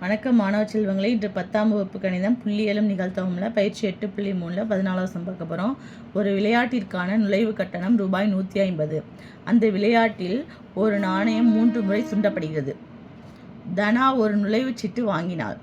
வணக்கம் மாணவ செல்வங்களே. இன்று 10ஆம் வகுப்பு கணிதம் புள்ளியியலும் நிகழ்த்தவும்ல பயிற்சி 8.3 14வது சம் பார்க்க போகிறோம். ஒரு விளையாட்டிற்கான நுழைவு கட்டணம் ரூபாய் 150. அந்த விளையாட்டில் ஒரு நாணயம் 3 முறை சுண்டப்படுகிறது. தனா ஒரு நுழைவுச் சீட்டு வாங்கினாள்.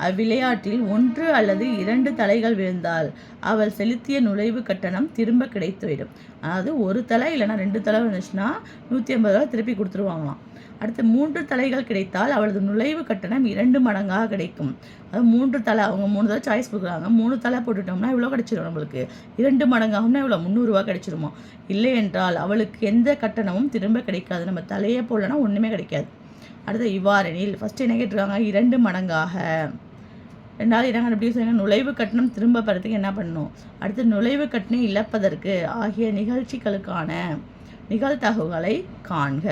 அவ்விளையாட்டில் 1 அல்லது 2 தலைகள் விழுந்தால் அவள் செலுத்திய நுழைவு கட்டணம் திரும்ப கிடைத்துவிடும். அதாவது ஒரு தலை இல்லைனா 2 தலை விழுந்துச்சுன்னா 150 ரூபா திருப்பி கொடுத்துருவாங்களாம். அடுத்து 3 தலைகள் கிடைத்தால் அவளது நுழைவு கட்டணம் 2 மடங்காக கிடைக்கும். அது 3 தலை, அவங்க 3 தலை சாய்ஸ் கொடுக்குறாங்க. 3 தலை போட்டுட்டோம்னா இவ்வளோ கிடைச்சிடும். நம்மளுக்கு 2 மடங்காகும்னா இவ்வளோ 300 ரூபா கிடைச்சிருமோ. இல்லை என்றால் அவளுக்கு எந்த கட்டணமும் திரும்ப கிடைக்காது. நம்ம தலையே போடலன்னா ஒன்றுமே கிடைக்காது. அடுத்து இவ்வாறெனில் ஃபஸ்ட்டு என்ன கேட்டிருக்காங்க, 2 மடங்காக. ரெண்டாவது என்ன எப்படி சொன்னால் நுழைவு கட்டணம் திரும்ப பெறத்துக்கு என்ன பண்ணணும். அடுத்து நுழைவு கட்டணம் இழப்பதற்கு ஆகிய நிகழ்ச்சிகளுக்கான நிகழ்தகவுகளை காண்க.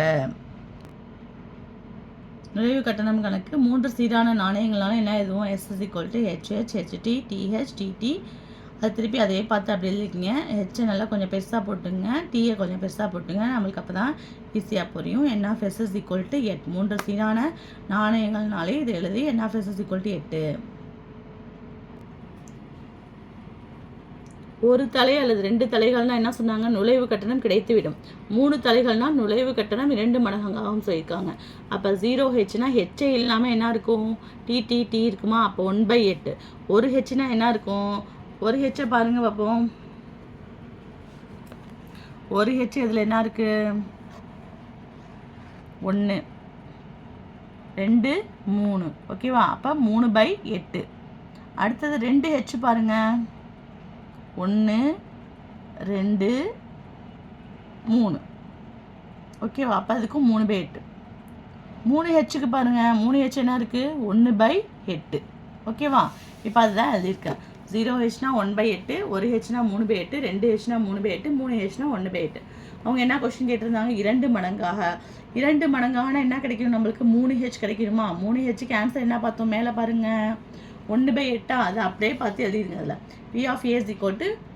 நுழைவு கட்டணம் கணக்கு 3 சீரான நாணயங்களான என்ன எழுதுவோம், S = HH, HT, TH, TT. அது திருப்பி அதே பார்த்து அப்படி எழுதிக்கிங்க. ஹெச்சை நல்லா கொஞ்சம் பெருசாக போட்டுங்க, டீயை கொஞ்சம் பெருசாக போட்டுங்க. நம்மளுக்கு அப்போ தான் ஈஸியாக புரியும். NF = 8. 3 சீரான நாணயங்கள்னாலே இது எழுதி NF = 8. ஒரு தலை அல்லது 2 தலைகள்னால் என்ன சொன்னாங்க, நுழைவு கட்டணம் கிடைத்துவிடும். 3 தலைகள்னால் நுழைவு கட்டணம் 2 மடங்காகவும் சொல்லியிருக்காங்க. அப்போ 0Hனா ஹெச்சே இல்லாமல் என்ன இருக்கும், TT இருக்குமா, அப்போ 1/8. ஒரு ஹெச்னா என்ன இருக்கும், ஒரு ஹெச்சை பாருங்க பார்ப்போம். ஒரு ஹெச் இதில் என்ன இருக்குது, 1 2 3, ஓகேவா. அப்போ 3/8. அடுத்தது 2H பாருங்கள், 1 2 3, ஓகேவா. அப்போ அதுக்கும் 3/8. 3Hக்கு பாருங்கள், 3H என்ன இருக்குது, 1/8, ஓகேவா. இப்போ அதுதான் எழுதியிருக்கேன். 0Hனா 1/8, 1Hனா 3/8, 2Hனா 3/8, 3Hனா 1/8. அவங்க என்ன கொஸ்டின் கேட்டிருந்தாங்க, 2 மடங்காக. 2 மடங்காகனா என்ன கிடைக்கும் நம்மளுக்கு, 3H கிடைக்கணுமா. 3Hக்கு ஆன்சர் என்ன பார்த்தோம், மேலே பாருங்கள் 1/8. அதை அப்படியே பார்த்து எழுதிருங்க. அதில் P of A =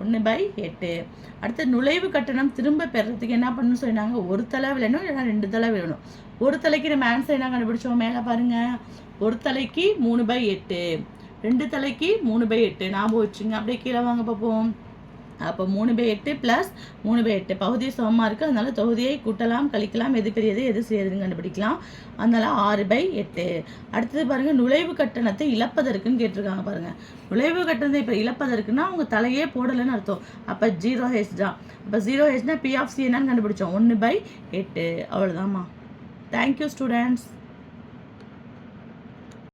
1/8. அடுத்து நுழைவு கட்டணம் திரும்ப பெறத்துக்கு என்ன பண்ணணும்னு சொன்னாங்க, ஒரு தலை விழணும் இல்லைனா 2 தலை விழணும். ஒரு தலைக்கு நம்ம ஆன்சர் என்ன கண்டுபிடிச்சோம், மேலே பாருங்கள் ஒரு தலைக்கு 3/8, 2 தலைக்கு 3/8 ஞாபகம் வச்சுங்க. அப்படியே கீழே வாங்க பார்ப்போம். அப்போ 3/8 + 3/8 பகுதி சமமாக இருக்குது. அதனால தொகுதியை கூட்டலாம் கழிக்கலாம், எது பெரியது எது சிறியதுன்னு கண்டுபிடிக்கலாம். அதனால 6/8. அடுத்தது பாருங்கள், நுழைவு கட்டணத்தை இழப்பதற்குன்னு கேட்டிருக்காங்க பாருங்கள். நுழைவு கட்டணத்தை இப்போ இழப்பதற்குன்னா அவங்க தலையே போடலைன்னு அர்த்தம். அப்போ 0H தான். அப்போ 0Hனா P of C என்னன்னு கண்டுபிடிச்சோம், 1/8. அவ்வளோதாம்மா. Thank you students.